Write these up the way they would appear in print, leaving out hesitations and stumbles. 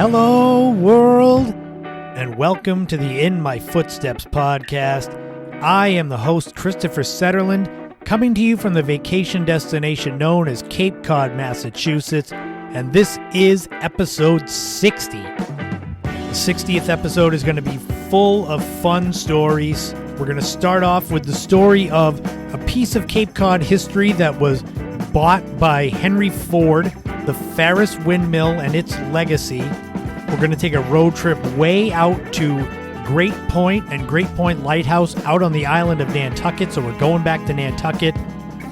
Hello, world, and welcome to the In My Footsteps podcast. I am the host, Christopher Setterland, coming to you from the vacation destination known as Cape Cod, Massachusetts, and this is episode 60. The 60th episode is going to be full of fun stories. We're going to start off with the story of a piece of Cape Cod history that was bought by Henry Ford, the Ferris windmill and its legacy. We're going to take a road trip way out to Great Point and Great Point Lighthouse out on the island of Nantucket. So we're going back to Nantucket.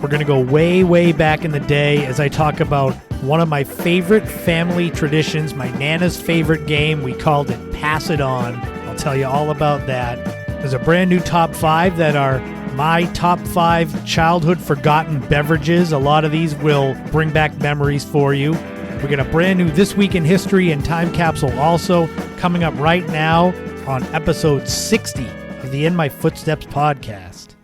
We're going to go way, way back in the day as I talk about one of my favorite family traditions, my Nana's favorite game. We called it Pass It On. I'll tell you all about that. There's a brand new top 5 that are my top 5 childhood forgotten beverages. A lot of these will bring back memories for you. We got a brand new This Week in History and Time Capsule also coming up right now on episode 60 of the In My Footsteps podcast.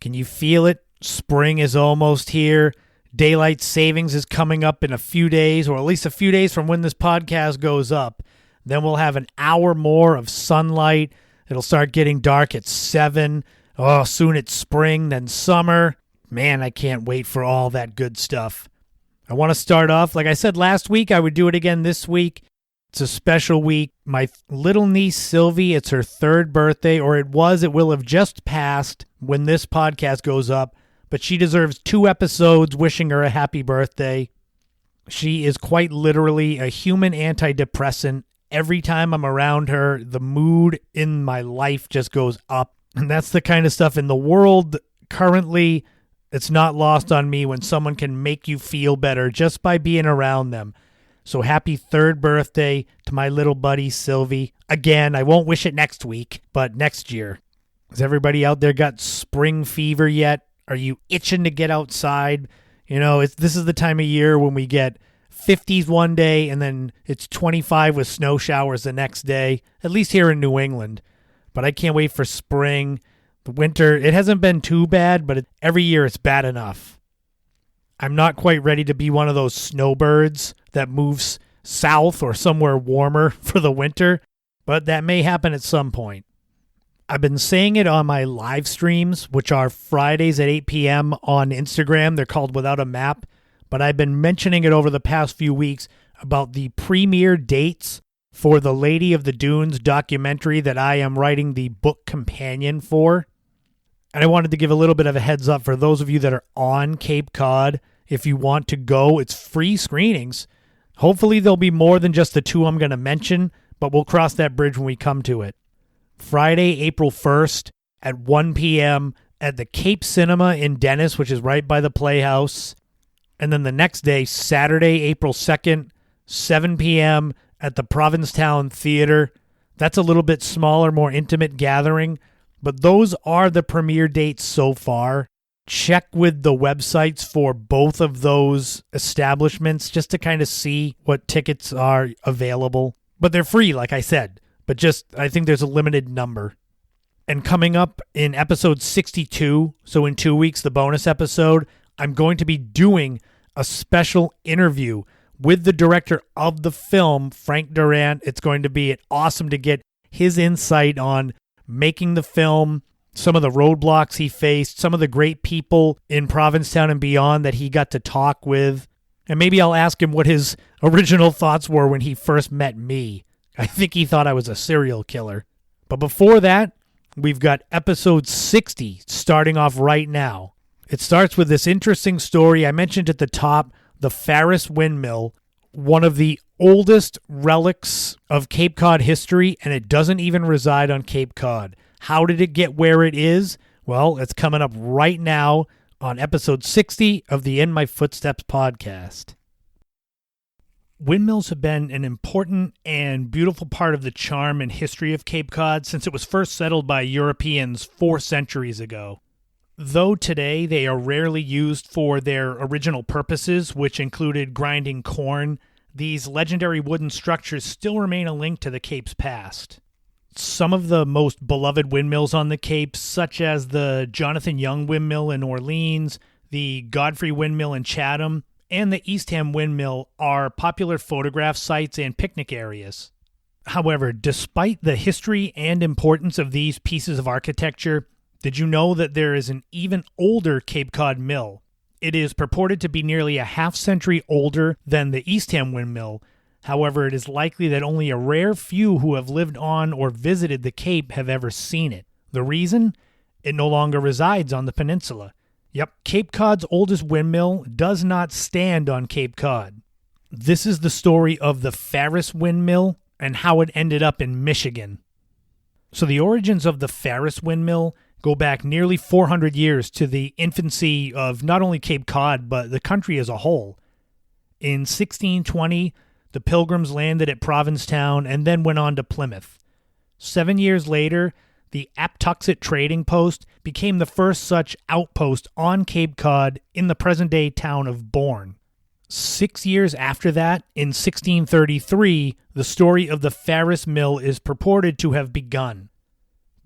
Can you feel it? Spring is almost here. Daylight savings is coming up in a few days, or at least a few days from when this podcast goes up. Then we'll have an hour more of sunlight. It'll start getting dark at 7. Oh, soon it's spring, then summer. Man, I can't wait for all that good stuff. I want to start off, like I said last week, I would do it again this week. It's a special week. My little niece, Sylvie, it's her 3rd birthday, or it will have just passed when this podcast goes up, but she deserves 2 episodes wishing her a happy birthday. She is quite literally a human antidepressant. Every time I'm around her, the mood in my life just goes up. And that's the kind of stuff in the world currently. It's not lost on me when someone can make you feel better just by being around them. So happy 3rd birthday to my little buddy, Sylvie. Again, I won't wish it next week, but next year. Has everybody out there got spring fever yet? Are you itching to get outside? You know, this is the time of year when we get 50s one day and then it's 25 with snow showers the next day, at least here in New England. But I can't wait for spring. The winter, it hasn't been too bad, but every year it's bad enough. I'm not quite ready to be one of those snowbirds that moves south or somewhere warmer for the winter, but that may happen at some point. I've been saying it on my live streams, which are Fridays at 8 p.m. on Instagram. They're called Without a Map. But I've been mentioning it over the past few weeks about the premiere dates for the Lady of the Dunes documentary that I am writing the book companion for. And I wanted to give a little bit of a heads up for those of you that are on Cape Cod. If you want to go, it's free screenings. Hopefully there'll be more than just the 2 I'm going to mention, but we'll cross that bridge when we come to it. Friday, April 1st at 1 p.m. at the Cape Cinema in Dennis, which is right by the Playhouse. And then the next day, Saturday, April 2nd, 7 p.m. at the Provincetown Theater. That's a little bit smaller, more intimate gathering, but those are the premiere dates so far. Check with the websites for both of those establishments just to kind of see what tickets are available. But they're free, like I said, but just I think there's a limited number. And coming up in episode 62, so in 2 weeks, the bonus episode, I'm going to be doing a special interview with the director of the film, Frank Durant. It's going to be awesome to get his insight on making the film, some of the roadblocks he faced, some of the great people in Provincetown and beyond that he got to talk with. And maybe I'll ask him what his original thoughts were when he first met me. I think he thought I was a serial killer. But before that, we've got episode 60 starting off right now. It starts with this interesting story. I mentioned at the top, the Ferris windmill, one of the oldest relics of Cape Cod history, and it doesn't even reside on Cape Cod. How did it get where it is? Well, it's coming up right now on episode 60 of the In My Footsteps podcast. Windmills have been an important and beautiful part of the charm and history of Cape Cod since it was first settled by Europeans 4 centuries ago. Though today they are rarely used for their original purposes, which included grinding corn, these legendary wooden structures still remain a link to the Cape's past. Some of the most beloved windmills on the Cape, such as the Jonathan Young windmill in Orleans, the Godfrey windmill in Chatham, and the Eastham Windmill are popular photograph sites and picnic areas. However, despite the history and importance of these pieces of architecture, did you know that there is an even older Cape Cod mill? It is purported to be nearly a half-century older than the Eastham Windmill. However, it is likely that only a rare few who have lived on or visited the Cape have ever seen it. The reason? It no longer resides on the peninsula. Yep, Cape Cod's oldest windmill does not stand on Cape Cod. This is the story of the Ferris windmill and how it ended up in Michigan. So the origins of the Ferris windmill go back nearly 400 years to the infancy of not only Cape Cod, but the country as a whole. In 1620, the Pilgrims landed at Provincetown and then went on to Plymouth. 7 years later, the Nantucket trading post became the first such outpost on Cape Cod in the present-day town of Bourne. 6 years after that, in 1633, the story of the Ferris mill is purported to have begun.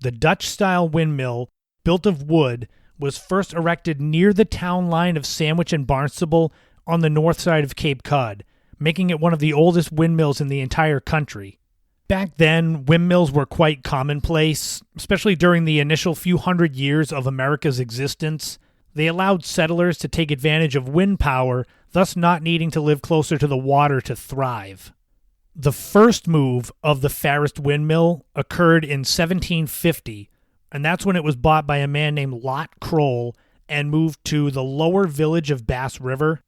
The Dutch-style windmill, built of wood, was first erected near the town line of Sandwich and Barnstable on the north side of Cape Cod, making it one of the oldest windmills in the entire country. Back then, windmills were quite commonplace, especially during the initial few hundred years of America's existence. They allowed settlers to take advantage of wind power, thus not needing to live closer to the water to thrive. The first move of the Ferris windmill occurred in 1750, and that's when it was bought by a man named Lot Kroll and moved to the lower village of Bass River.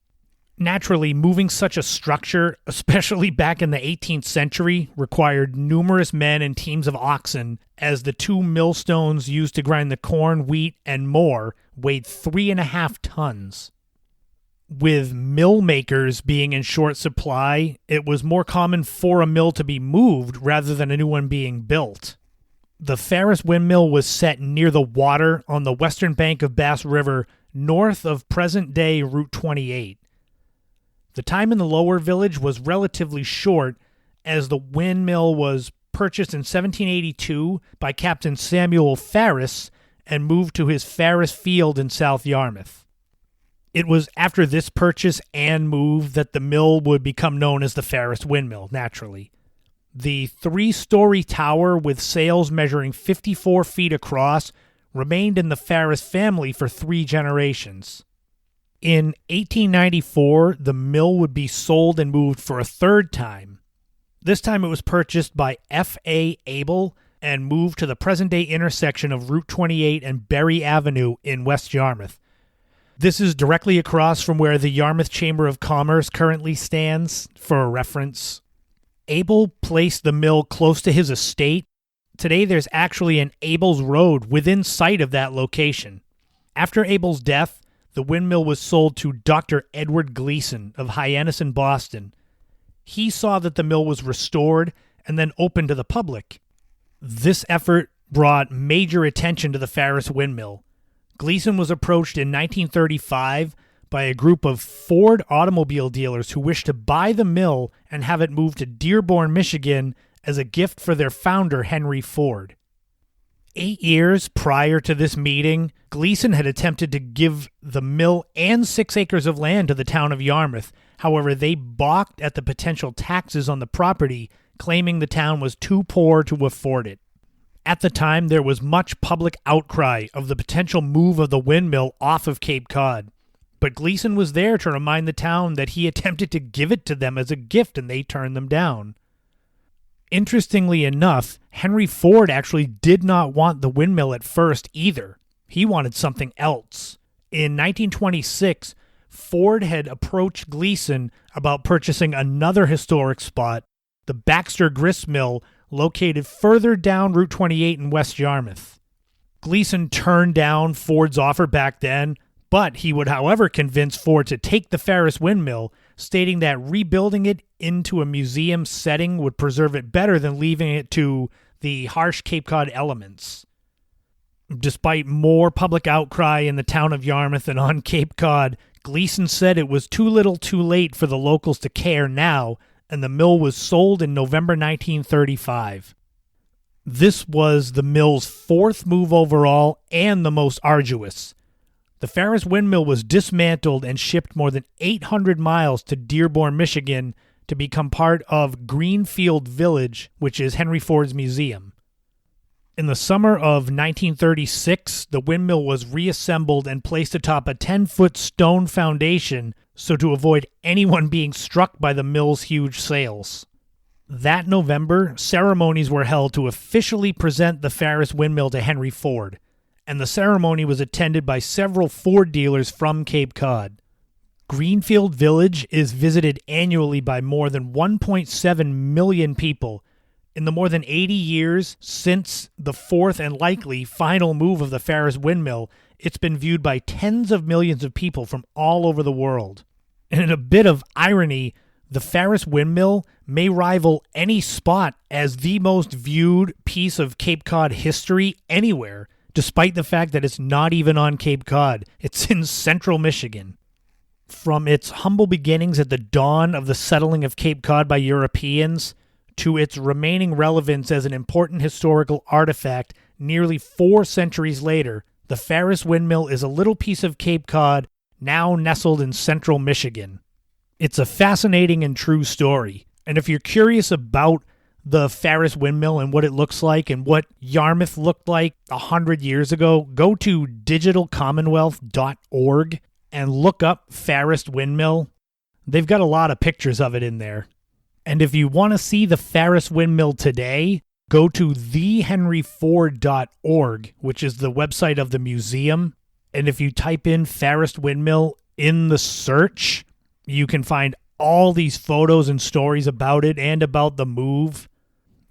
Naturally, moving such a structure, especially back in the 18th century, required numerous men and teams of oxen, as the two millstones used to grind the corn, wheat, and more weighed 3.5 tons. With mill makers being in short supply, it was more common for a mill to be moved rather than a new one being built. The Ferris windmill was set near the water on the western bank of Bass River, north of present-day Route 28. The time in the lower village was relatively short, as the windmill was purchased in 1782 by Captain Samuel Ferris and moved to his Ferris Field in South Yarmouth. It was after this purchase and move that the mill would become known as the Ferris windmill, naturally. The 3-story tower with sails measuring 54 feet across remained in the Ferris family for 3 generations. In 1894, the mill would be sold and moved for a third time. This time it was purchased by F.A. Abel and moved to the present-day intersection of Route 28 and Berry Avenue in West Yarmouth. This is directly across from where the Yarmouth Chamber of Commerce currently stands, for a reference. Abel placed the mill close to his estate. Today there's actually an Abel's Road within sight of that location. After Abel's death, the windmill was sold to Dr. Edward Gleason of Hyannis in Boston. He saw that the mill was restored and then opened to the public. This effort brought major attention to the Ferris windmill. Gleason was approached in 1935 by a group of Ford automobile dealers who wished to buy the mill and have it moved to Dearborn, Michigan as a gift for their founder, Henry Ford. 8 years prior to this meeting, Gleason had attempted to give the mill and 6 acres of land to the town of Yarmouth. However, they balked at the potential taxes on the property, claiming the town was too poor to afford it. At the time, there was much public outcry of the potential move of the windmill off of Cape Cod. But Gleason was there to remind the town that he attempted to give it to them as a gift and they turned them down. Interestingly enough, Henry Ford actually did not want the windmill at first either. He wanted something else. In 1926, Ford had approached Gleason about purchasing another historic spot, the Baxter Grist Mill, located further down Route 28 in West Yarmouth. Gleason turned down Ford's offer back then, but he would, however, convince Ford to take the Ferris windmill, stating that rebuilding it into a museum setting would preserve it better than leaving it to the harsh Cape Cod elements. Despite more public outcry in the town of Yarmouth and on Cape Cod, Gleason said it was too little too late for the locals to care now, and the mill was sold in November 1935. This was the mill's 4th move overall and the most arduous. The Ferris windmill was dismantled and shipped more than 800 miles to Dearborn, Michigan to become part of Greenfield Village, which is Henry Ford's museum. In the summer of 1936, the windmill was reassembled and placed atop a 10-foot stone foundation so to avoid anyone being struck by the mill's huge sails. That November, ceremonies were held to officially present the Ferris windmill to Henry Ford, and the ceremony was attended by several Ford dealers from Cape Cod. Greenfield Village is visited annually by more than 1.7 million people. In the more than 80 years since the fourth and likely final move of the Ferris windmill, it's been viewed by tens of millions of people from all over the world. And in a bit of irony, the Ferris windmill may rival any spot as the most viewed piece of Cape Cod history anywhere, despite the fact that it's not even on Cape Cod. It's in central Michigan. From its humble beginnings at the dawn of the settling of Cape Cod by Europeans to its remaining relevance as an important historical artifact nearly 4 centuries later, the Ferris windmill is a little piece of Cape Cod now nestled in central Michigan. It's a fascinating and true story, and if you're curious about the Ferris windmill and what it looks like and what Yarmouth looked like 100 years ago, go to digitalcommonwealth.org and look up Ferris windmill. They've got a lot of pictures of it in there. And if you want to see the Ferris windmill today, go to thehenryford.org, which is the website of the museum. And if you type in Ferris windmill in the search, you can find all these photos and stories about it and about the move.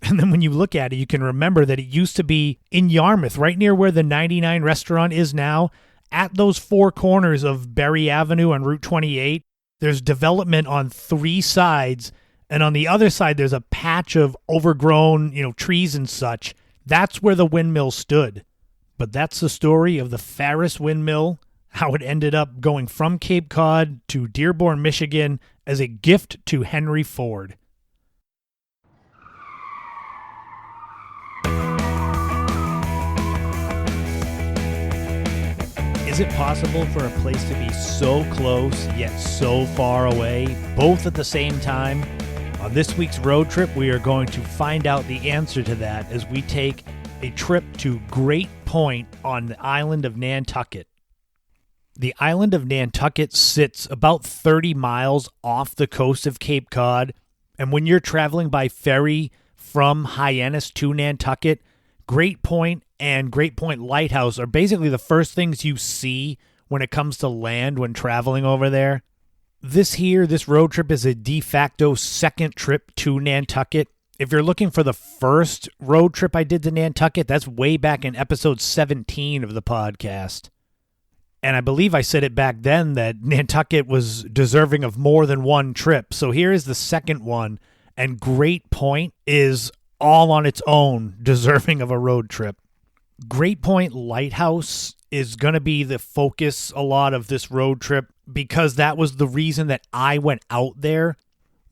And then when you look at it, you can remember that it used to be in Yarmouth, right near where the 99 restaurant is now. At those 4 corners of Berry Avenue on Route 28, there's development on 3 sides. And on the other side, there's a patch of overgrown, trees and such. That's where the windmill stood. But that's the story of the Ferris windmill, how it ended up going from Cape Cod to Dearborn, Michigan as a gift to Henry Ford. Is it possible for a place to be so close yet so far away, both at the same time? On this week's road trip, we are going to find out the answer to that as we take a trip to Great Point on the island of Nantucket. The island of Nantucket sits about 30 miles off the coast of Cape Cod, and when you're traveling by ferry from Hyannis to Nantucket, Great Point and Great Point Lighthouse are basically the first things you see when it comes to land when traveling over there. This road trip is a de facto second trip to Nantucket. If you're looking for the first road trip I did to Nantucket, that's way back in episode 17 of the podcast. And I believe I said it back then that Nantucket was deserving of more than one trip. So here is the second one, and Great Point is all on its own deserving of a road trip. Great Point Lighthouse is going to be the focus a lot of this road trip because that was the reason that I went out there.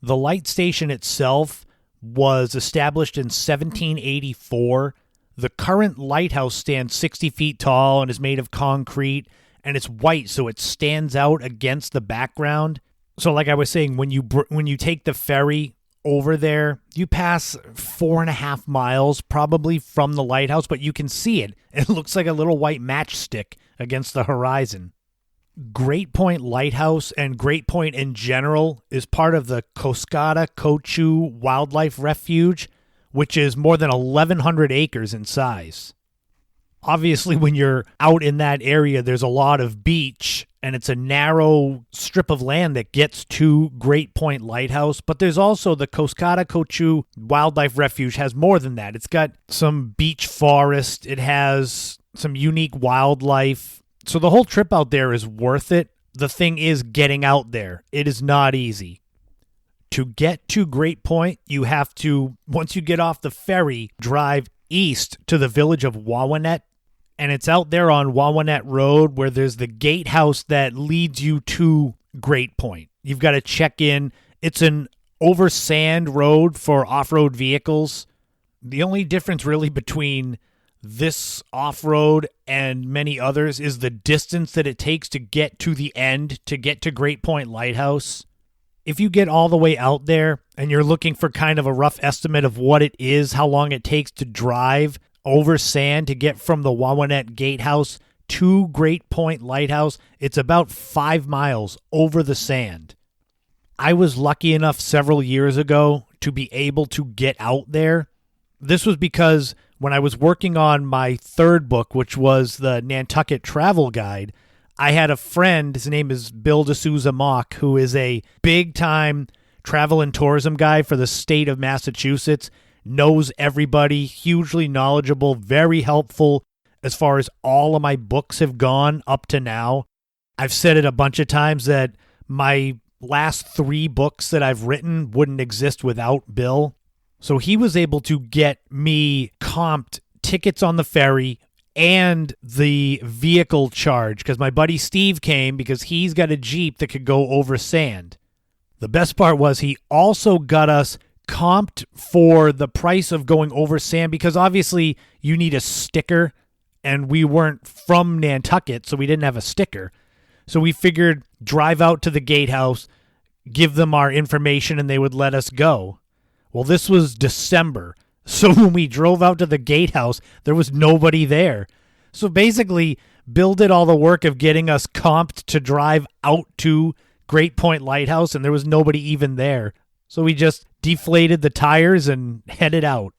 The light station itself was established in 1784. The current lighthouse stands 60 feet tall and is made of concrete, and it's white, so it stands out against the background. So like I was saying, when you take the ferry over there, you pass 4.5 miles probably from the lighthouse, but you can see it. It looks like a little white matchstick against the horizon. Great Point Lighthouse and Great Point in general is part of the Koskada-Kochu Wildlife Refuge, which is more than 1,100 acres in size. Obviously, when you're out in that area, there's a lot of beach, and it's a narrow strip of land that gets to Great Point Lighthouse. But there's also the Koskada-Kochu Wildlife Refuge has more than that. It's got some beach forest. It has some unique wildlife. So the whole trip out there is worth it. The thing is getting out there. It is not easy. To get to Great Point, you have to, once you get off the ferry, drive east to the village of Wawanet. And it's out there on Wawanet Road where there's the gatehouse that leads you to Great Point. You've got to check in. It's an over sand road for off-road vehicles. The only difference really between this off-road and many others is the distance that it takes to get to the end, to get to Great Point Lighthouse. If you get all the way out there and you're looking for kind of a rough estimate of what it is, how long it takes to drive over sand to get from the Wawanet Gatehouse to Great Point Lighthouse, it's about 5 miles over the sand. I was lucky enough several years ago to be able to get out there. This was because when I was working on my third book, which was the Nantucket Travel Guide, I had a friend, his name is Bill D'Souza Mock, who is a big-time travel and tourism guy for the state of Massachusetts, knows everybody, hugely knowledgeable, very helpful as far as all of my books have gone up to now. I've said it a bunch of times that my last 3 books that I've written wouldn't exist without Bill. So he was able to get me comped tickets on the ferry and the vehicle charge because my buddy Steve came because he's got a Jeep that could go over sand. The best part was he also got us comped for the price of going over sand because obviously you need a sticker and we weren't from Nantucket, so we didn't have a sticker. So we figured drive out to the gatehouse, give them our information, and they would let us go. Well, this was December. So when we drove out to the gatehouse, there was nobody there. So basically, Bill did all the work of getting us comped to drive out to Great Point Lighthouse, and there was nobody even there. So we just deflated the tires and headed out.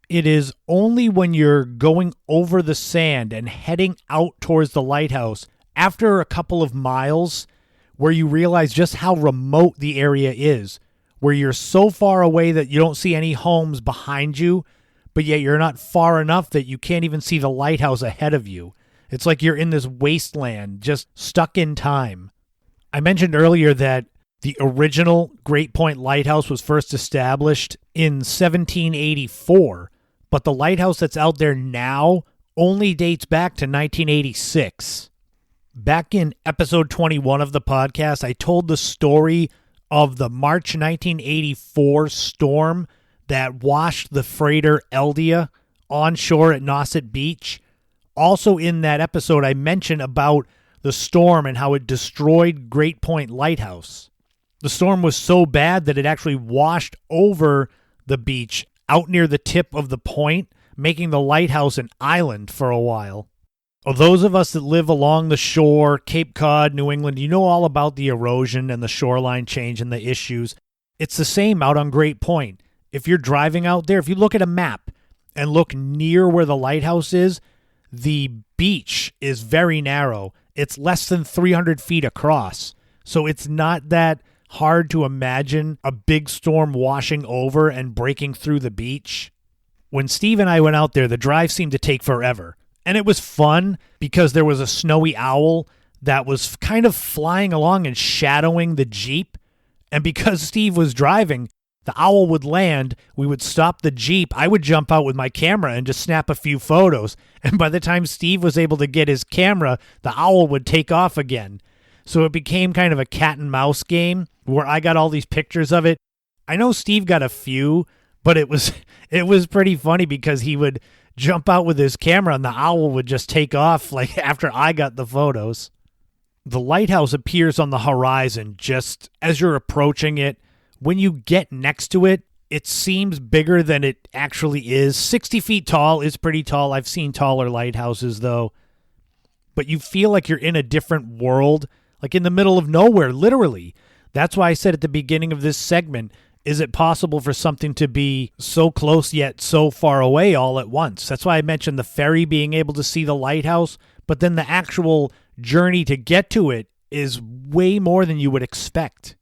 It is only when you're going over the sand and heading out towards the lighthouse, after a couple of miles, where you realize just how remote the area is, where you're so far away that you don't see any homes behind you, but yet you're not far enough that you can't even see the lighthouse ahead of you. It's like you're in this wasteland, just stuck in time. I mentioned earlier that the original Great Point Lighthouse was first established in 1784, but the lighthouse that's out there now only dates back to 1986. Back in episode 21 of the podcast, I told the story of the March 1984 storm that washed the freighter Eldia onshore at Nauset Beach. Also in that episode, I mentioned about the storm and how it destroyed Great Point Lighthouse. The storm was so bad that it actually washed over the beach out near the tip of the point, making the lighthouse an island for a while. Well, those of us that live along the shore, Cape Cod, New England, you know all about the erosion and the shoreline change and the issues. It's the same out on Great Point. If you're driving out there, if you look at a map and look near where the lighthouse is, the beach is very narrow. It's less than 300 feet across. So it's not that hard to imagine a big storm washing over and breaking through the beach. When Steve and I went out there, the drive seemed to take forever. And it was fun because there was a snowy owl that was kind of flying along and shadowing the Jeep. And because Steve was driving, the owl would land, we would stop the Jeep, I would jump out with my camera and just snap a few photos. And by the time Steve was able to get his camera, the owl would take off again. So it became kind of a cat and mouse game where I got all these pictures of it. I know Steve got a few, but it was pretty funny because he would jump out with his camera and the owl would just take off like after I got the photos. The lighthouse appears on the horizon just as you're approaching it. When you get next to it, it seems bigger than it actually is. 60 feet tall is pretty tall. I've seen taller lighthouses though. But you feel like you're in a different world, like in the middle of nowhere, literally. That's why I said at the beginning of this segment, is it possible for something to be so close yet so far away all at once? That's why I mentioned the ferry being able to see the lighthouse, but then the actual journey to get to it is way more than you would expect.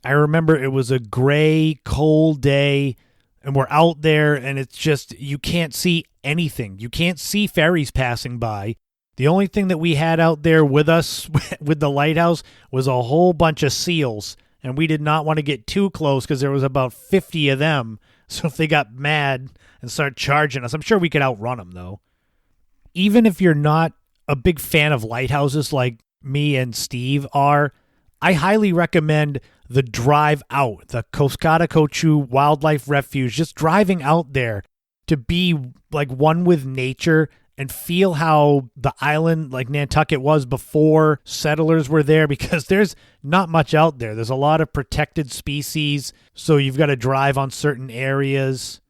I remember it was a gray, cold day, and we're out there, and it's just, you can't see anything. You can't see ferries passing by. The only thing that we had out there with us, with the lighthouse, was a whole bunch of seals. And we did not want to get too close because there was about 50 of them. So if they got mad and started charging us, I'm sure we could outrun them, though. Even if you're not a big fan of lighthouses like me and Steve are, I highly recommend the drive out, the Coskata-Cochu Wildlife Refuge, just driving out there to be like one with nature and feel how the island like Nantucket was before settlers were there, because there's not much out there. There's a lot of protected species, so you've got to drive on certain areas.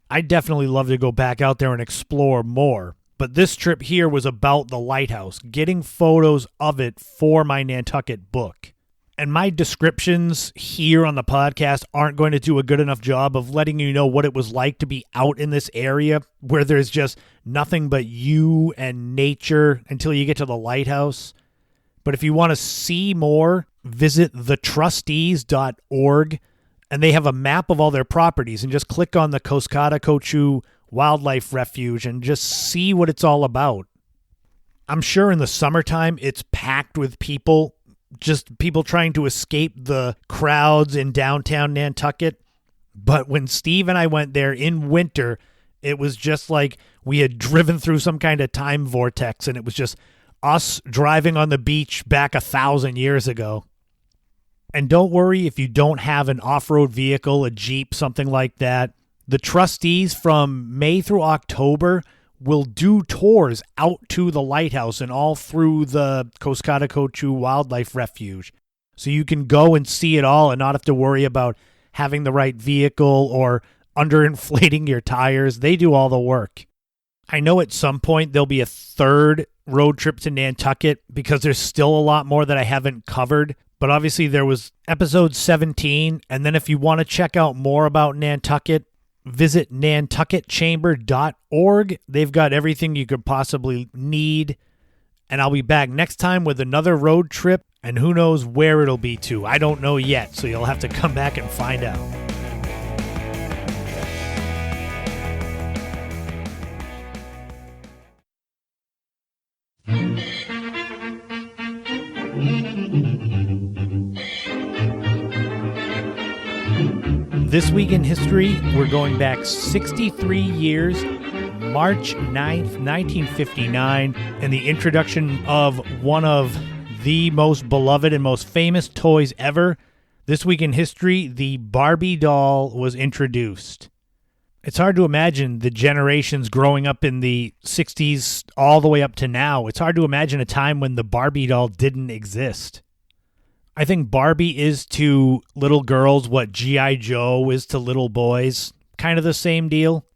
I'd definitely love to go back out there and explore more. But this trip here was about the lighthouse, getting photos of it for my Nantucket book. And my descriptions here on the podcast aren't going to do a good enough job of letting you know what it was like to be out in this area where there's just nothing but you and nature until you get to the lighthouse. But if you want to see more, visit thetrustees.org, and they have a map of all their properties, and just click on the Coskata-Cochu Wildlife Refuge and just see what it's all about. I'm sure in the summertime it's packed with people, just people trying to escape the crowds in downtown Nantucket. But when Steve and I went there in winter, it was just like we had driven through some kind of time vortex, and it was just us driving on the beach back 1,000 years ago. And don't worry if you don't have an off-road vehicle, a Jeep, something like that. The trustees from May through October will do tours out to the lighthouse and all through the Coskata-Cochu Wildlife Refuge. So you can go and see it all and not have to worry about having the right vehicle or underinflating your tires. They do all the work. I know at some point there'll be a third road trip to Nantucket because there's still a lot more that I haven't covered. But obviously there was episode 17. And then if you want to check out more about Nantucket, visit nantucketchamber.org. They've got everything you could possibly need. And I'll be back next time with another road trip, and who knows where it'll be to. I don't know yet, so you'll have to come back and find out. This week in history, we're going back 63 years, March 9th, 1959, and the introduction of one of the most beloved and most famous toys ever. This week in history, the Barbie doll was introduced. It's hard to imagine the generations growing up in the 60s all the way up to now. It's hard to imagine a time when the Barbie doll didn't exist. I think Barbie is to little girls what G.I. Joe is to little boys. Kind of the same deal.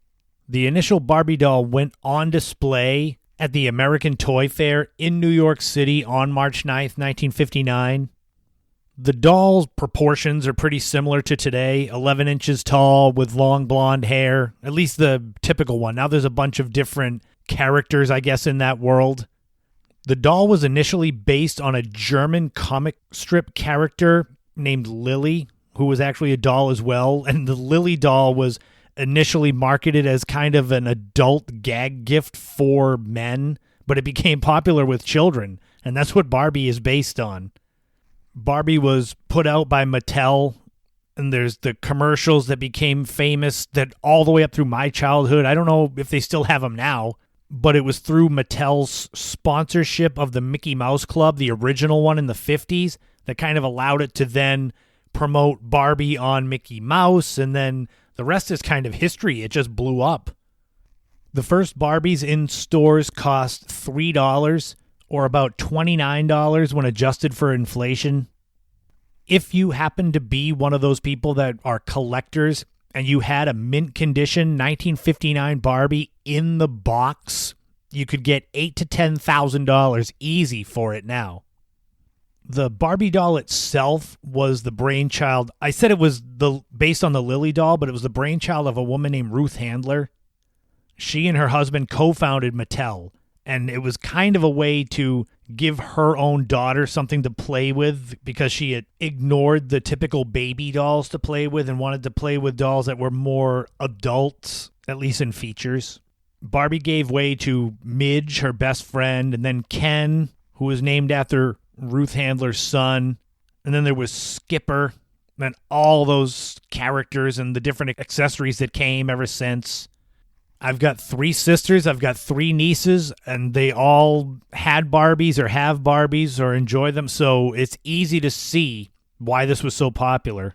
The initial Barbie doll went on display at the American Toy Fair in New York City on March 9th, 1959. The doll's proportions are pretty similar to today, 11 inches tall with long blonde hair, at least the typical one. Now there's a bunch of different characters, I guess, in that world. The doll was initially based on a German comic strip character named Lily, who was actually a doll as well. And the Lily doll was initially marketed as kind of an adult gag gift for men, but it became popular with children. And that's what Barbie is based on. Barbie was put out by Mattel, and there's the commercials that became famous that all the way up through my childhood. I don't know if they still have them now. But it was through Mattel's sponsorship of the Mickey Mouse Club, the original one in the 50s, that kind of allowed it to then promote Barbie on Mickey Mouse, and then the rest is kind of history. It just blew up. The first Barbies in stores cost $3, or about $29 when adjusted for inflation. If you happen to be one of those people that are collectors, and you had a mint condition 1959 Barbie in the box, you could get $8,000 to $10,000 easy for it now. The Barbie doll itself was the brainchild. I said it was based on the Lily doll, but it was the brainchild of a woman named Ruth Handler. She and her husband co-founded Mattel, and it was kind of a way to give her own daughter something to play with because she had ignored the typical baby dolls to play with and wanted to play with dolls that were more adult, at least in features. Barbie gave way to Midge, her best friend, and then Ken, who was named after Ruth Handler's son. And then there was Skipper, and all those characters and the different accessories that came ever since. I've got 3 sisters, I've got 3 nieces, and they all had Barbies or have Barbies or enjoy them, so it's easy to see why this was so popular.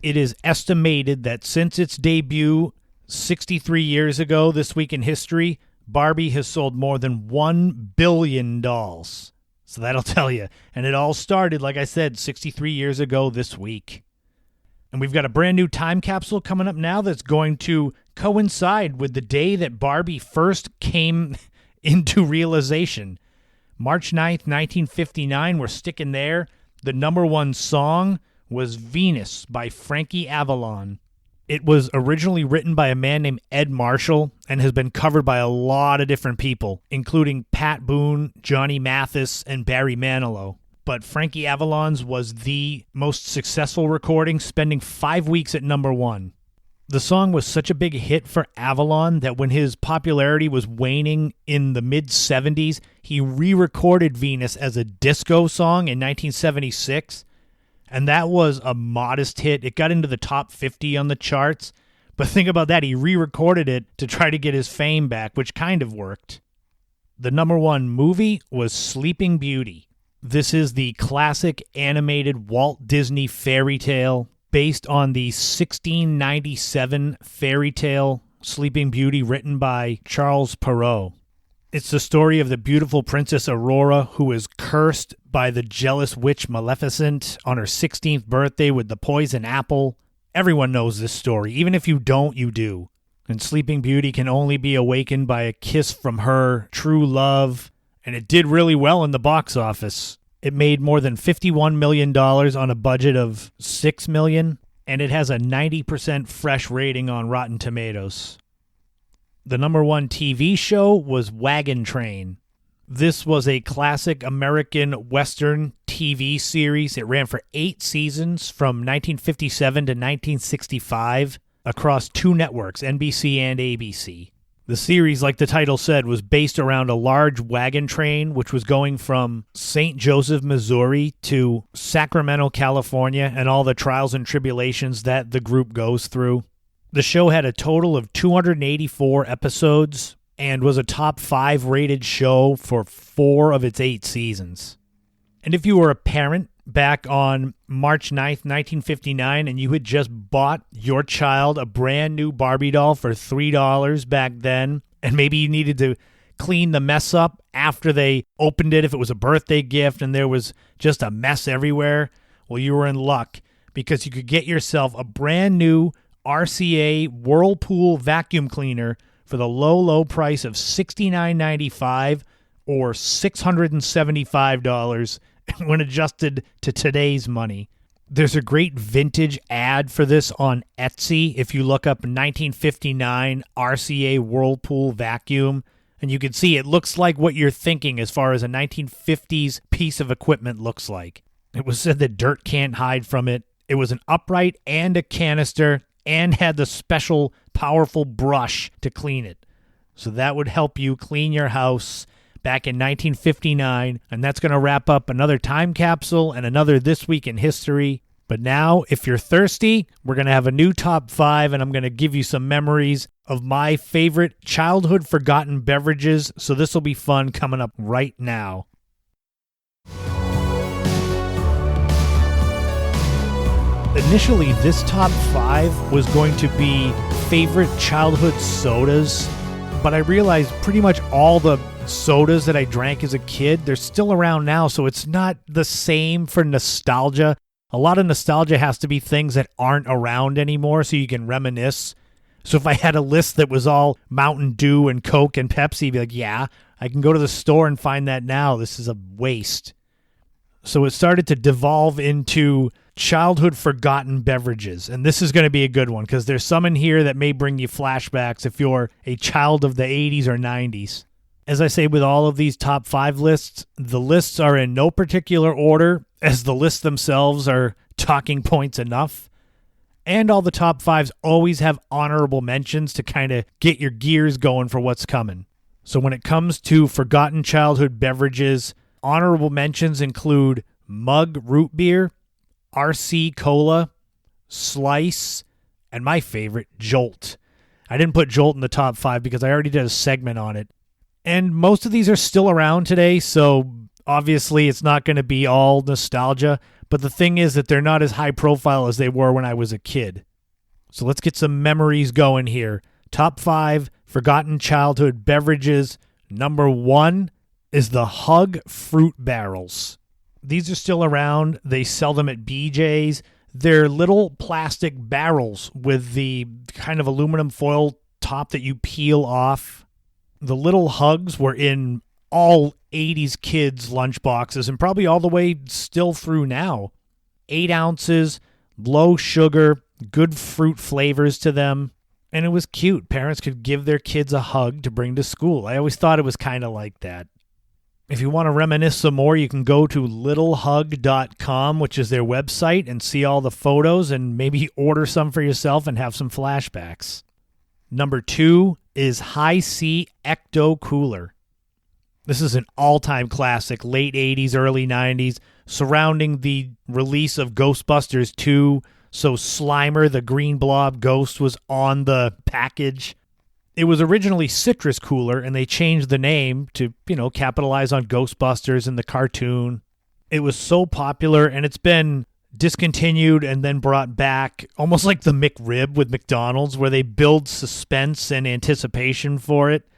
It is estimated that since its debut, 63 years ago, this week in history, Barbie has sold more than $1 billion. So that'll tell you. And it all started, like I said, 63 years ago this week. And we've got a brand new time capsule coming up now that's going to coincide with the day that Barbie first came into realization. March 9th, 1959, we're sticking there. The number one song was Venus by Frankie Avalon. It was originally written by a man named Ed Marshall and has been covered by a lot of different people, including Pat Boone, Johnny Mathis, and Barry Manilow. But Frankie Avalon's was the most successful recording, spending 5 weeks at number one. The song was such a big hit for Avalon that when his popularity was waning in the mid-70s, he re-recorded Venus as a disco song in 1976, and that was a modest hit. It got into the top 50 on the charts, but think about that, he re-recorded it to try to get his fame back, which kind of worked. The number one movie was Sleeping Beauty. This is the classic animated Walt Disney fairy tale based on the 1697 fairy tale Sleeping Beauty written by Charles Perrault. It's the story of the beautiful Princess Aurora who is cursed by the jealous witch Maleficent on her 16th birthday with the poison apple. Everyone knows this story. Even if you don't, you do. And Sleeping Beauty can only be awakened by a kiss from her true love. And it did really well in the box office. It made more than $51 million on a budget of $6 million, and it has a 90% fresh rating on Rotten Tomatoes. The number one TV show was Wagon Train. This was a classic American Western TV series. It ran for 8 seasons from 1957 to 1965 across 2 networks, NBC and ABC. The series, like the title said, was based around a large wagon train which was going from St. Joseph, Missouri to Sacramento, California, and all the trials and tribulations that the group goes through. The show had a total of 284 episodes and was a top 5 rated show for 4 of its 8 seasons. And if you were a parent back on March 9th, 1959, and you had just bought your child a brand new Barbie doll for $3 back then, and maybe you needed to clean the mess up after they opened it if it was a birthday gift and there was just a mess everywhere, well, you were in luck because you could get yourself a brand new RCA Whirlpool vacuum cleaner for the low, low price of $69.95 or $675 when adjusted to today's money. There's a great vintage ad for this on Etsy if you look up 1959 RCA Whirlpool vacuum, and you can see it looks like what you're thinking as far as a 1950s piece of equipment looks like. It was said that dirt can't hide from it. It was an upright and a canister and had the special powerful brush to clean it. So that would help you clean your house back in 1959, and that's going to wrap up another time capsule and another This Week in History. But now, if you're thirsty, we're going to have a new top 5, and I'm going to give you some memories of my favorite childhood forgotten beverages, so this will be fun coming up right now. Initially, this top 5 was going to be favorite childhood sodas, but I realized pretty much all the sodas that I drank as a kid, they're still around now, so it's not the same for nostalgia. A lot of nostalgia has to be things that aren't around anymore so you can reminisce. So if I had a list that was all Mountain Dew and Coke and Pepsi, I'd be like, yeah, I can go to the store and find that now. This is a waste. So it started to devolve into childhood forgotten beverages. And this is going to be a good one because there's some in here that may bring you flashbacks if you're a child of the 80s or 90s. As I say with all of these top 5 lists, the lists are in no particular order, as the lists themselves are talking points enough. And all the top 5s always have honorable mentions to kind of get your gears going for what's coming. So when it comes to forgotten childhood beverages, honorable mentions include Mug Root Beer, RC Cola, Slice, and my favorite, Jolt. I didn't put Jolt in the top 5 because I already did a segment on it. And most of these are still around today, so obviously it's not going to be all nostalgia. But the thing is that they're not as high profile as they were when I was a kid. So let's get some memories going here. Top 5 forgotten childhood beverages. Number 1 is the Hug fruit barrels. These are still around. They sell them at BJ's. They're little plastic barrels with the kind of aluminum foil top that you peel off. The little Hugs were in all 80s kids' lunchboxes and probably all the way still through now. 8 ounces, low sugar, good fruit flavors to them. And it was cute. Parents could give their kids a hug to bring to school. I always thought it was kind of like that. If you want to reminisce some more, you can go to littlehug.com, which is their website, and see all the photos and maybe order some for yourself and have some flashbacks. Number 2 is High C Ecto Cooler. This is an all-time classic, late 80s, early 90s, surrounding the release of Ghostbusters 2. So Slimer, the green blob ghost, was on the package. It was originally Citrus Cooler, and they changed the name to, capitalize on Ghostbusters and the cartoon. It was so popular, and it's been discontinued and then brought back, almost like the McRib with McDonald's, where they build suspense and anticipation for it.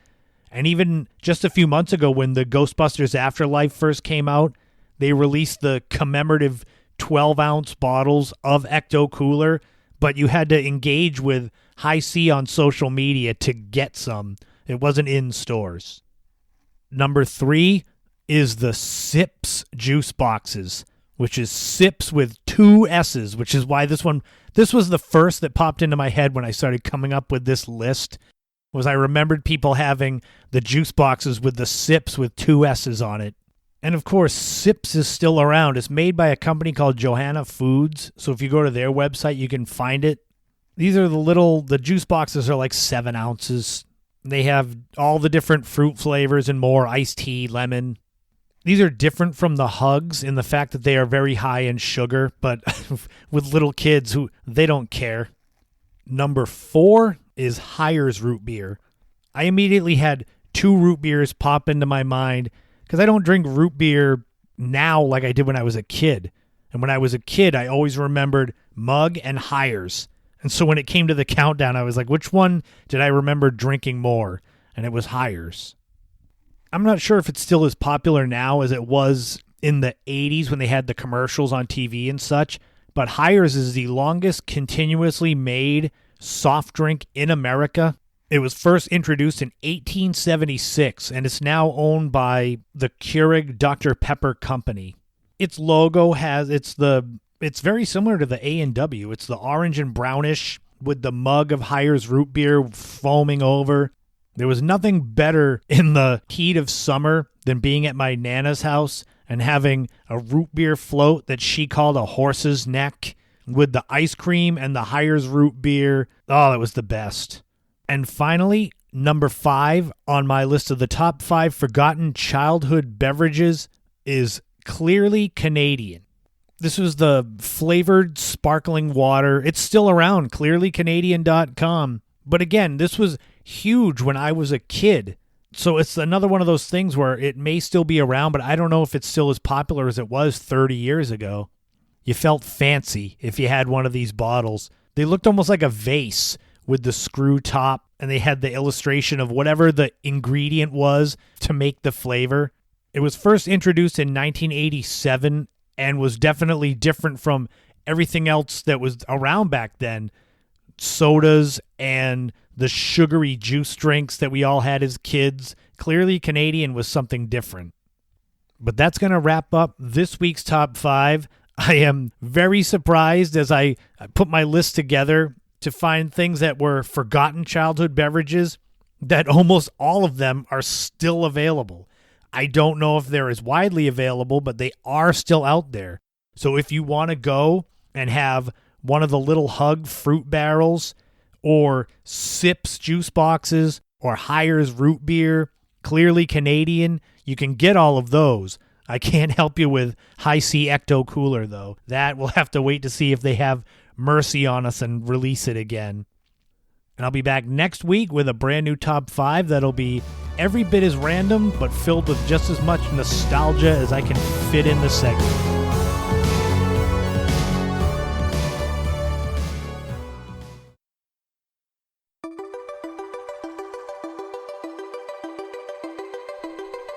And even just a few months ago, when the Ghostbusters Afterlife first came out, they released the commemorative 12-ounce bottles of Ecto Cooler, but you had to engage with High C on social media to get some. It wasn't in stores. Number 3 is the Sips juice boxes, which is Sips with 2 S's, which is why this was the first that popped into my head when I started coming up with this list, was I remembered people having the juice boxes with the Sips with 2 S's on it. And of course, Sips is still around. It's made by a company called Johanna Foods, so if you go to their website, you can find it. These are the juice boxes are like 7 ounces. They have all the different fruit flavors and more, iced tea, lemon. These are different from the Hugs in the fact that they are very high in sugar, but with little kids they don't care. Number 4 is Hires root beer. I immediately had 2 root beers pop into my mind because I don't drink root beer now like I did when I was a kid. And when I was a kid, I always remembered Mug and Hires. And so when it came to the countdown, I was like, which one did I remember drinking more? And it was Hires. I'm not sure if it's still as popular now as it was in the 80s when they had the commercials on TV and such, but Hires is the longest continuously made soft drink in America. It was first introduced in 1876, and it's now owned by the Keurig Dr. Pepper Company. Its logo it's very similar to the A&W. It's the orange and brownish with the mug of Hires root beer foaming over. There was nothing better in the heat of summer than being at my Nana's house and having a root beer float that she called a horse's neck with the ice cream and the Hires root beer. Oh, that was the best. And finally, number 5 on my list of the top 5 forgotten childhood beverages is Clearly Canadian. This was the flavored sparkling water. It's still around, clearlycanadian.com. But again, this was huge when I was a kid. So it's another one of those things where it may still be around, but I don't know if it's still as popular as it was 30 years ago. You felt fancy if you had one of these bottles. They looked almost like a vase with the screw top, and they had the illustration of whatever the ingredient was to make the flavor. It was first introduced in 1987 and was definitely different from everything else that was around back then. Sodas and the sugary juice drinks that we all had as kids. Clearly Canadian was something different. But that's going to wrap up this week's top 5. I am very surprised as I put my list together to find things that were forgotten childhood beverages, that almost all of them are still available. I don't know if they're as widely available, but they are still out there. So if you want to go and have one of the little Hug fruit barrels or Sips juice boxes or Hires root beer, Clearly Canadian, you can get all of those. I can't help you with High C Ecto Cooler, though. That we'll have to wait to see if they have mercy on us and release it again. And I'll be back next week with a brand new top 5 that'll be every bit as random, but filled with just as much nostalgia as I can fit in the segment.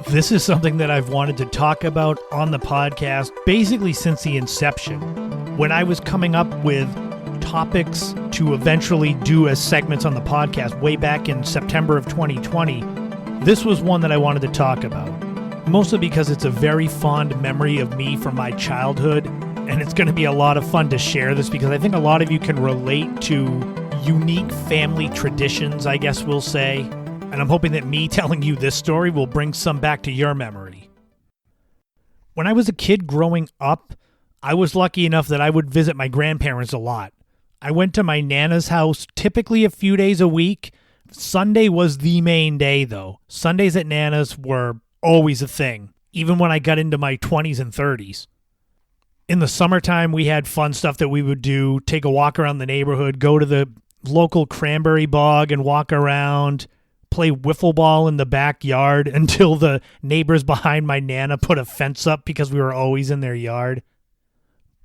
This is something that I've wanted to talk about on the podcast basically since the inception. When I was coming up with topics to eventually do as segments on the podcast way back in September of 2020, this was one that I wanted to talk about. Mostly because it's a very fond memory of me from my childhood, and it's going to be a lot of fun to share this because I think a lot of you can relate to unique family traditions, I guess we'll say. And I'm hoping that me telling you this story will bring some back to your memory. When I was a kid growing up, I was lucky enough that I would visit my grandparents a lot. I went to my Nana's house typically a few days a week. Sunday was the main day, though. Sundays at Nana's were always a thing, even when I got into my 20s and 30s. In the summertime, we had fun stuff that we would do, take a walk around the neighborhood, go to the local cranberry bog and walk around, play wiffle ball in the backyard until the neighbors behind my Nana put a fence up because we were always in their yard.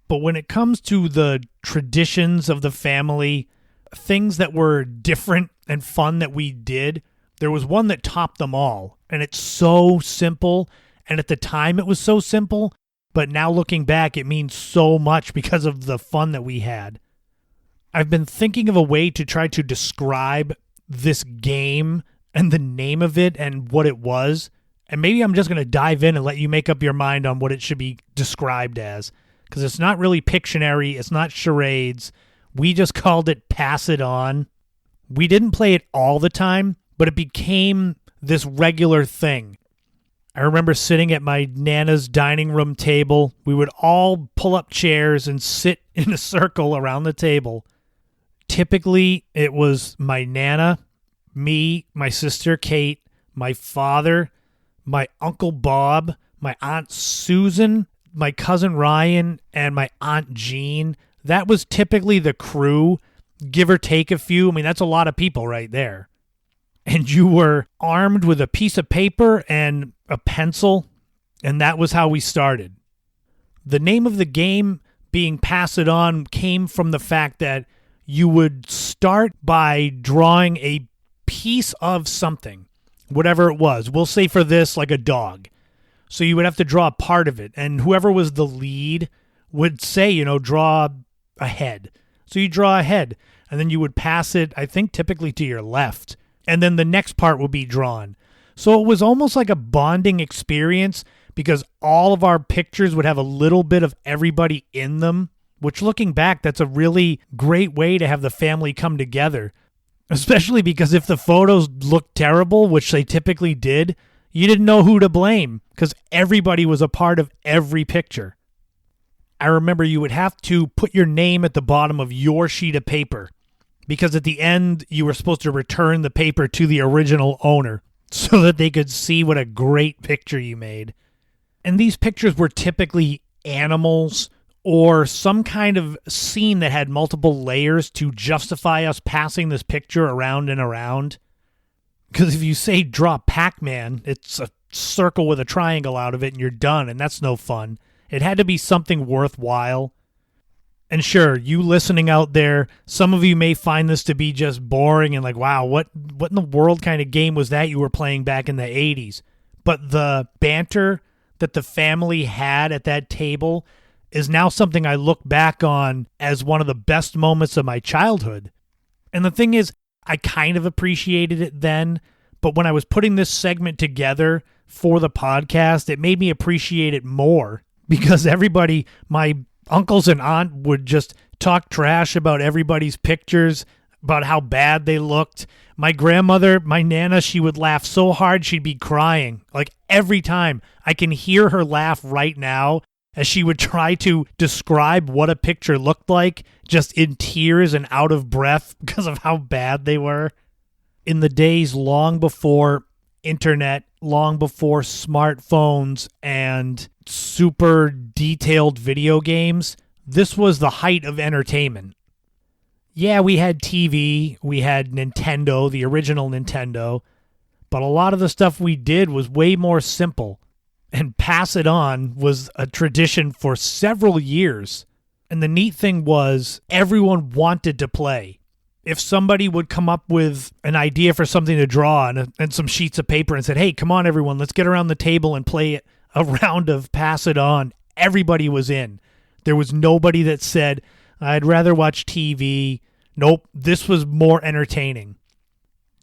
But when it comes to the traditions of the family, things that were different and fun that we did, there was one that topped them all. And it's so simple. And at the time it was so simple, but now looking back, it means so much because of the fun that we had. I've been thinking of a way to try to describe this game and the name of it and what it was. And maybe I'm just going to dive in and let you make up your mind on what it should be described as. Because it's not really Pictionary, it's not charades. We just called it Pass It On. We didn't play it all the time, but it became this regular thing. I remember sitting at my Nana's dining room table. We would all pull up chairs and sit in a circle around the table. Typically, it was my Nana, me, my sister Kate, my father, my Uncle Bob, my Aunt Susan, my cousin Ryan, and my Aunt Jean. That was typically the crew, give or take a few. I mean, that's a lot of people right there. And you were armed with a piece of paper and a pencil, and that was how we started. The name of the game being Pass It On came from the fact that you would start by drawing a piece of something, whatever it was. We'll say for this, like a dog. So you would have to draw a part of it, and whoever was the lead would say, draw a head. So you draw a head, and then you would pass it, I think, typically to your left. And then the next part will be drawn. So it was almost like a bonding experience because all of our pictures would have a little bit of everybody in them, which looking back, that's a really great way to have the family come together. Especially because if the photos looked terrible, which they typically did, you didn't know who to blame because everybody was a part of every picture. I remember you would have to put your name at the bottom of your sheet of paper, because at the end, you were supposed to return the paper to the original owner so that they could see what a great picture you made. And these pictures were typically animals or some kind of scene that had multiple layers to justify us passing this picture around and around. Because if you say draw Pac-Man, it's a circle with a triangle out of it and you're done, and that's no fun. It had to be something worthwhile. And sure, you listening out there, some of you may find this to be just boring and like, wow, what in the world kind of game was that you were playing back in the 80s? But the banter that the family had at that table is now something I look back on as one of the best moments of my childhood. And the thing is, I kind of appreciated it then, but when I was putting this segment together for the podcast, it made me appreciate it more because everybody, my uncles and aunt would just talk trash about everybody's pictures, about how bad they looked. My grandmother, my Nana, she would laugh so hard she'd be crying. Like every time. I can hear her laugh right now as she would try to describe what a picture looked like, just in tears and out of breath because of how bad they were. In the days long before internet, long before smartphones and super detailed video games, this was the height of entertainment. Yeah, we had TV, we had Nintendo, the original Nintendo, but a lot of the stuff we did was way more simple. And Pass It On was a tradition for several years. And the neat thing was everyone wanted to play. if somebody would come up with an idea for something to draw and some sheets of paper and said, hey, come on, everyone, let's get around the table and play a round of Pass It On, everybody was in. There was nobody that said, I'd rather watch TV. Nope, this was more entertaining.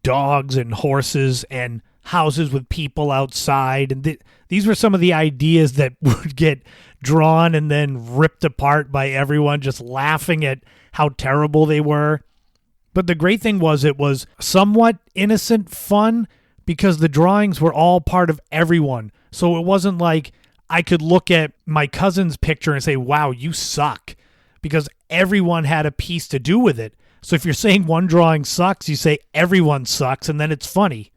Dogs and horses and houses with people outside. And these were some of the ideas that would get drawn and then ripped apart by everyone just laughing at how terrible they were. But the great thing was it was somewhat innocent fun because the drawings were all part of everyone. So it wasn't like I could look at my cousin's picture and say, wow, you suck, because everyone had a piece to do with it. So if you're saying one drawing sucks, you say everyone sucks, and then it's funny.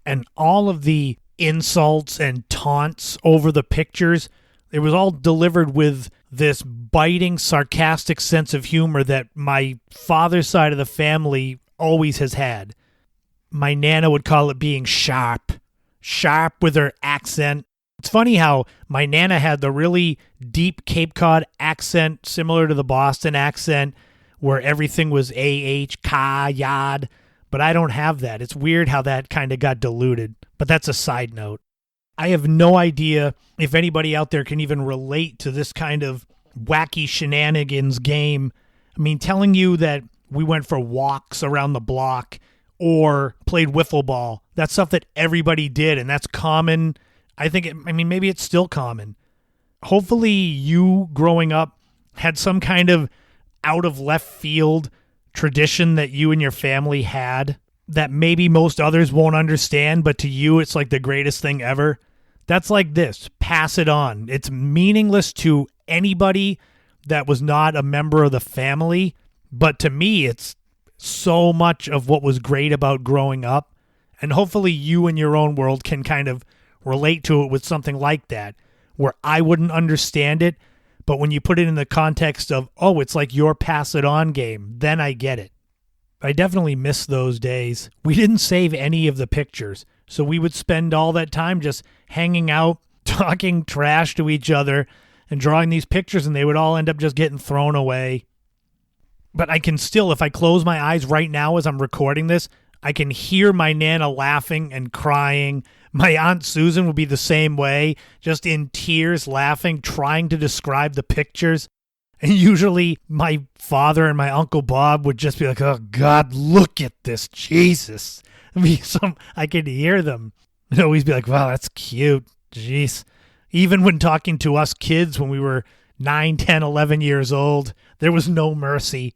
And all of the insults and taunts over the pictures, it was all delivered with this biting, sarcastic sense of humor that my father's side of the family always has had. My Nana would call it being sharp with her accent. It's funny how my Nana had the really deep Cape Cod accent, similar to the Boston accent, where everything was A-H, ka, yad, but I don't have that. It's weird how that kind of got diluted, but that's a side note. I have no idea if anybody out there can even relate to this kind of wacky shenanigans game. I mean, telling you that we went for walks around the block or played wiffle ball, that's stuff that everybody did, and that's common. Maybe it's still common. Hopefully you growing up had some kind of out of left field tradition that you and your family had that maybe most others won't understand, but to you it's like the greatest thing ever. That's like this, Pass It On. It's meaningless to anybody that was not a member of the family, but to me it's so much of what was great about growing up, and hopefully you in your own world can kind of relate to it with something like that, where I wouldn't understand it, but when you put it in the context of, oh, it's like your Pass It On game, then I get it. I definitely miss those days. We didn't save any of the pictures, so we would spend all that time just hanging out, talking trash to each other, and drawing these pictures, and they would all end up just getting thrown away. But I can still, if I close my eyes right now as I'm recording this, I can hear my Nana laughing and crying. My Aunt Susan would be the same way, just in tears, laughing, trying to describe the pictures. And usually my father and my Uncle Bob would just be like, oh, God, look at this, Jesus. I could hear them. They'd always be like, wow, that's cute, jeez. Even when talking to us kids when we were 9, 10, 11 years old, there was no mercy.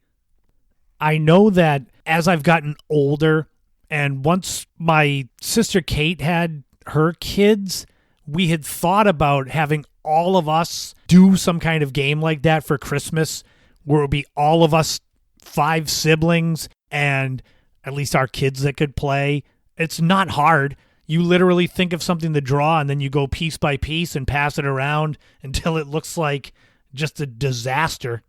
I know that as I've gotten older, and once my sister Kate had her kids, we had thought about having all of us do some kind of game like that for Christmas, where it would be all of us 5 siblings and at least our kids that could play. It's not hard. You literally think of something to draw and then you go piece by piece and pass it around until it looks like just a disaster.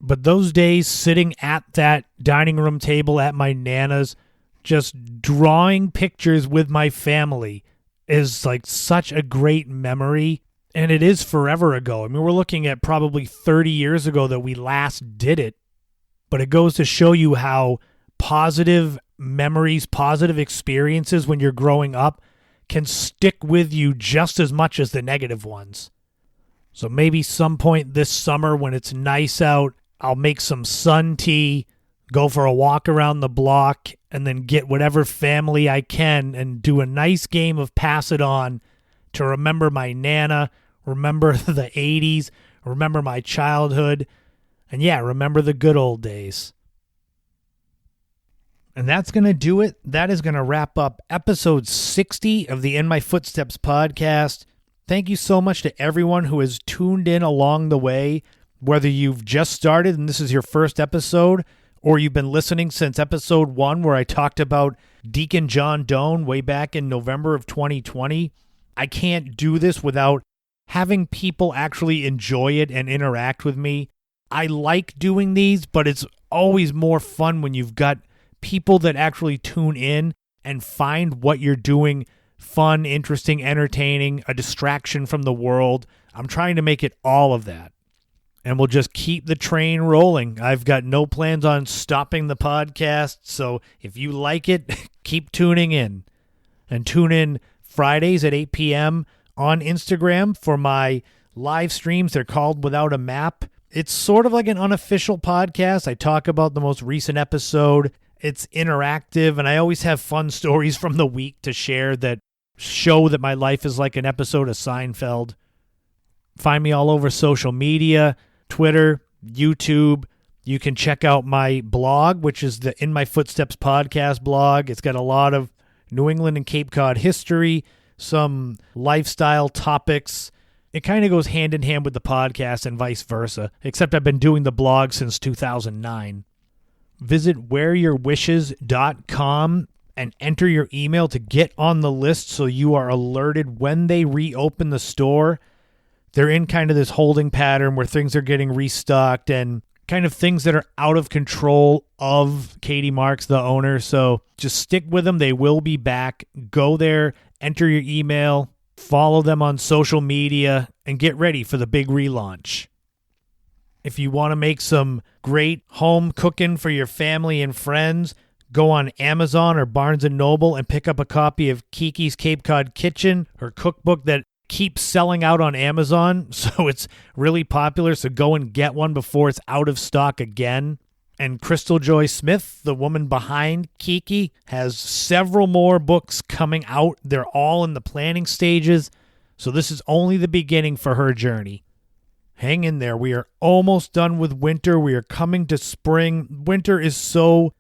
But those days sitting at that dining room table at my Nana's, just drawing pictures with my family is like such a great memory. And it is forever ago. I mean, we're looking at probably 30 years ago that we last did it. But it goes to show you how positive memories, positive experiences when you're growing up can stick with you just as much as the negative ones. So maybe some point this summer when it's nice out, I'll make some sun tea, go for a walk around the block, and then get whatever family I can and do a nice game of Pass It On to remember my Nana, remember the 80s, remember my childhood, and yeah, remember the good old days. And that's going to do it. That is going to wrap up episode 60 of the In My Footsteps podcast. Thank you so much to everyone who has tuned in along the way, whether you've just started and this is your first episode, or you've been listening since episode 1 where I talked about Deacon John Doan way back in November of 2020. I can't do this without having people actually enjoy it and interact with me. I like doing these, but it's always more fun when you've got people that actually tune in and find what you're doing fun, interesting, entertaining, a distraction from the world. I'm trying to make it all of that. and we'll just keep the train rolling. I've got no plans on stopping the podcast, so if you like it, keep tuning in. And tune in Fridays at 8 p.m. on Instagram for my live streams. They're called Without a Map. It's sort of like an unofficial podcast. I talk about the most recent episode. It's interactive, and I always have fun stories from the week to share that show that my life is like an episode of Seinfeld. Find me all over social media. Twitter, YouTube. You can check out my blog, which is the In My Footsteps podcast blog. It's got a lot of New England and Cape Cod history, some lifestyle topics. It kind of goes hand in hand with the podcast and vice versa, except I've been doing the blog since 2009. Visit whereyourwishes.com and enter your email to get on the list so you are alerted when they reopen the store. They're in kind of this holding pattern where things are getting restocked and kind of things that are out of control of Katie Marks, the owner. So just stick with them. They will be back. Go there, enter your email, follow them on social media, and get ready for the big relaunch. If you want to make some great home cooking for your family and friends, go on Amazon or Barnes & Noble and pick up a copy of Kiki's Cape Cod Kitchen, her cookbook that keeps selling out on Amazon, so it's really popular, so go and get one before it's out of stock again. And Crystal Joy Smith, the woman behind Kiki, has several more books coming out. They're all in the planning stages, so this is only the beginning for her journey. Hang in there. We are almost done with winter. We are coming to spring. Winter is so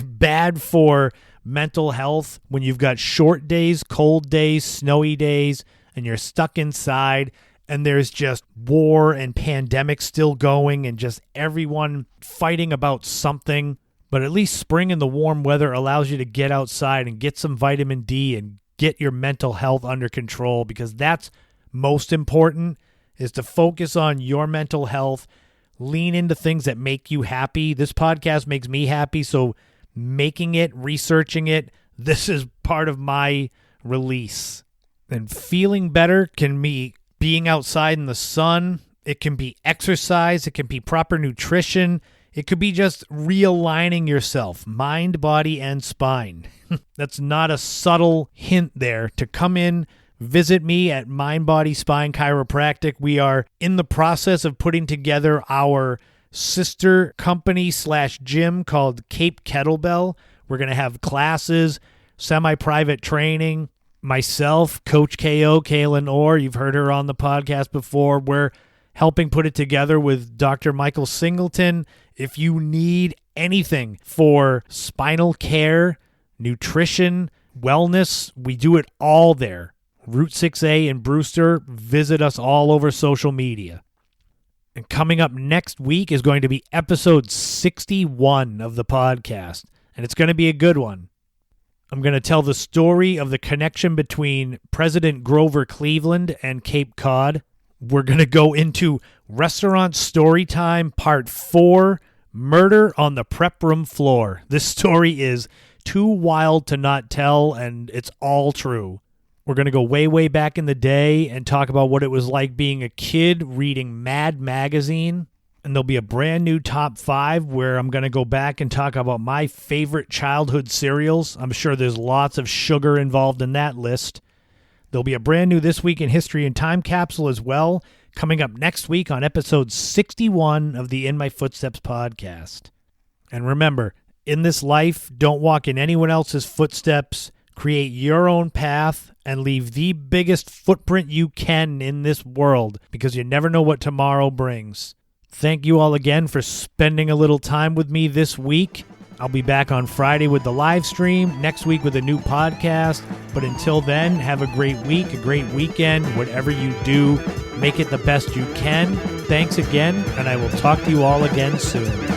bad for mental health when you've got short days, cold days, snowy days, and you're stuck inside, and there's just war and pandemic still going and just everyone fighting about something. But at least spring and the warm weather allows you to get outside and get some vitamin D and get your mental health under control, because that's most important, is to focus on your mental health, lean into things that make you happy. This podcast makes me happy, so making it, researching it, this is part of my release. And feeling better can be being outside in the sun. It can be exercise. It can be proper nutrition. It could be just realigning yourself, mind, body, and spine. That's not a subtle hint there. To come in, visit me at Mind, Body, Spine Chiropractic. We are in the process of putting together our sister company / gym called Cape Kettlebell. We're going to have classes, semi-private training. Myself, Coach KO, Kaylin Orr, you've heard her on the podcast before. We're helping put it together with Dr. Michael Singleton. If you need anything for spinal care, nutrition, wellness, we do it all there. Route 6A in Brewster. Visit us all over social media. And coming up next week is going to be episode 61 of the podcast, and it's going to be a good one. I'm going to tell the story of the connection between President Grover Cleveland and Cape Cod. We're going to go into Restaurant Storytime Part 4, Murder on the Prep Room Floor. This story is too wild to not tell, and it's all true. We're going to go way, way back in the day and talk about what it was like being a kid reading Mad Magazine. And there'll be a brand new top 5 where I'm going to go back and talk about my favorite childhood cereals. I'm sure there's lots of sugar involved in that list. There'll be a brand new This Week in History and Time capsule as well, coming up next week on episode 61 of the In My Footsteps podcast. And remember, in this life, don't walk in anyone else's footsteps. Create your own path and leave the biggest footprint you can in this world, because you never know what tomorrow brings. Thank you all again for spending a little time with me this week. I'll be back on Friday with the live stream, next week with a new podcast. But until then, have a great week, a great weekend. Whatever you do, make it the best you can. Thanks again, and I will talk to you all again soon.